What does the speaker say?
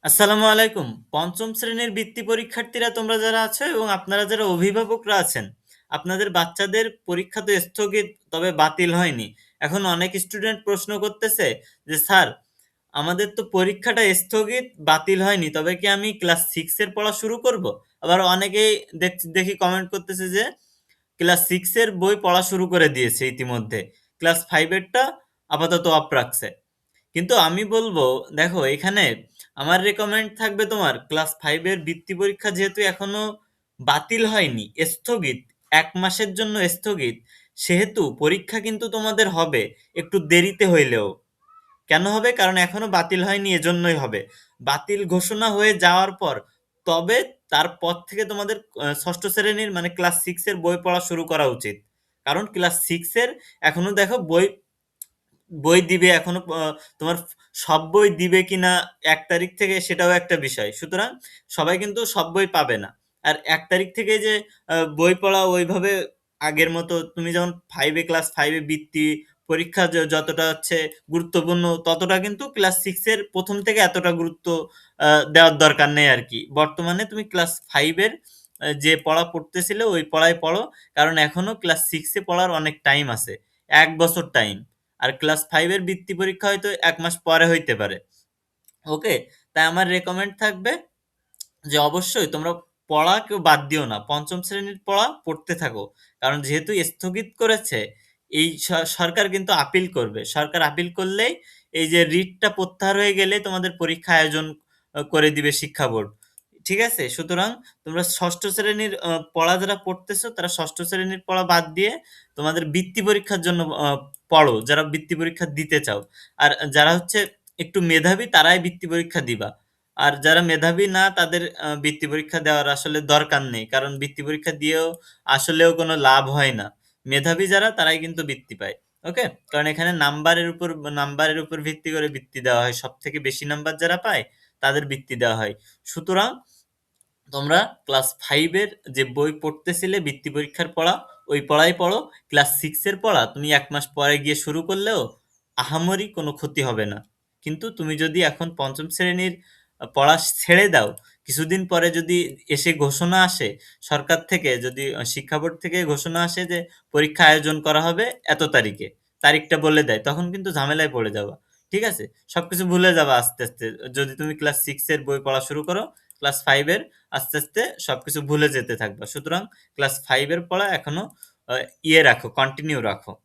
আসসালামু আলাইকুম। পঞ্চম শ্রেণীর বৃত্তি পরীক্ষার্থীরা তোমরা যারা আছো এবং আপনারা যারা অভিভাবকরা আছেন, আপনাদের বাচ্চাদের পরীক্ষা তো স্থগিত তবে বাতিল হয়নি। এখন অনেক স্টুডেন্ট প্রশ্ন করতেছে যে স্যার আমাদের তো পরীক্ষাটা স্থগিত বাতিল হয়নি তবে কি আমি ক্লাস 6 এর পড়া শুরু করব? আবার অনেকেই দেখি কমেন্ট করতেছে যে ক্লাস 6 এর বই পড়া শুরু করে দিয়েছে ইতিমধ্যে। ক্লাস 5 এরটা আপাতত অফ রাখছে। কিন্তু আমি বলবো দেখো এখানে আমার রেকমেন্ড থাকবে তোমার ক্লাস 5 এর বৃত্তি পরীক্ষা যেহেতু এখনো বাতিল হয়নি, স্থগিত, 1 মাসের জন্য স্থগিত, সেহেতু পরীক্ষা কিন্তু তোমাদের হবে একটু দেরিতে হইলেও। কেন হবে? কারণ এখনো বাতিল হয়নি এজন্যই হবে। বাতিল ঘোষণা হয়ে যাওয়ার পর তবে তারপর থেকে তোমাদের ৬ষ্ঠ শ্রেণীর মানে ক্লাস 6 এর বই পড়া শুরু করা উচিত। কারণ ক্লাস 6 এর এখনো দেখো বই বই দিবে এখনো তোমার সব বই দিবে কিনা ১ তারিখ থেকে সেটাও একটা বিষয়। সুতরাং সবাই কিন্তু সব বই পাবে না। আর ১ তারিখ থেকে যে বই পড়া ওইভাবে আগের মতো তুমি যেমন 5 এ ক্লাস 5 এ বৃত্তি পরীক্ষা যতটা হচ্ছে গুরুত্বপূর্ণ ততটা কিন্তু ক্লাস 6 এর ১ম থেকে এতটা গুরুত্ব দেওয়ার দরকার নেই আরকি। বর্তমানে তুমি ক্লাস 5 এর যে পড়া পড়তেছিলে ওই পড়াই পড়ো। কারণ এখনো ক্লাস 6 এ পড়ার অনেক টাইম আছে। ১ বছর টাইম। আর ক্লাস 5 এর বৃত্তি পরীক্ষা হয়তো ১ মাস পরে হইতে পারে। ওকে? তাই আমার রেকমেন্ড থাকবে যে অবশ্যই তোমরা পড়া কেউ বাদ দিও না। ৫ম শ্রেণীর পড়া পড়তে থাকো। কারণ যেহেতু স্থগিত করেছে, এই সরকার কিন্তু আপিল করবে। সরকার আপিল করলেই এই যে রিটটা প্রত্যাহার হয়ে গেলে তোমাদের পরীক্ষা আয়োজন করে দিবে শিক্ষা বোর্ড। ঠিক আছে? সুতরাং তোমরা ৬ষ্ঠ শ্রেণীর পড়া যারা পড়তেছো তারা ৬ষ্ঠ শ্রেণীর পড়া বাদ দিয়ে তোমাদের বৃত্তি পরীক্ষার জন্য পড়ো, যারা বৃত্তি পরীক্ষা দিতে চাও। আর যারা হচ্ছে একটু মেধাবী তারাই বৃত্তি পরীক্ষা দিবা। আর যারা মেধাবী না তাদের বৃত্তি পরীক্ষা দেওয়ার আসলে দরকার নেই। কারণ বৃত্তি পরীক্ষা দিয়েও আসলেও কোনো লাভ হয় না। মেধাবী যারা তারাই কিন্তু বৃত্তি পায়। ওকে? কারণ এখানে নাম্বারের উপর ভিত্তি করে বৃত্তি দেওয়া হয়। সবথেকে বেশি নাম্বার যারা পায় তাদের বৃত্তি দেওয়া হয়। সুতরাং তোমরা ক্লাস 5 এর যে বই পড়তেছিলে বৃত্তি পরীক্ষার পড়া, ওই পড়াই পড়ো। ক্লাস 6 এর পড়া তুমি ১ মাস পরে গিয়ে শুরু করলেও আহামরি কোনো ক্ষতি হবে না। কিন্তু তুমি যদি এখন ৫ম শ্রেণীর পড়া ছেড়ে দাও, কিছুদিন পরে যদি এসে ঘোষণা আসে সরকার থেকে যদি শিক্ষা বোর্ড থেকে ঘোষণা আসে যে পরীক্ষা আয়োজন করা হবে এত তারিখে, তারিখটা বলে দেয়, তখন কিন্তু ঝামেলায় পড়ে যাবা। ঠিক আছে? সবকিছু ভুলে যাবা আস্তে, আস্তে। যদি তুমি ক্লাস 6 এর বই পড়া শুরু করো, ক্লাস 5 এর আস্তে, আস্তে সবকিছু ভুলে যেতে থাকবা। সুতরাং ক্লাস 5 এর পড়া এখনো আ ইয়ে রাখো, কন্টিনিউ রাখো।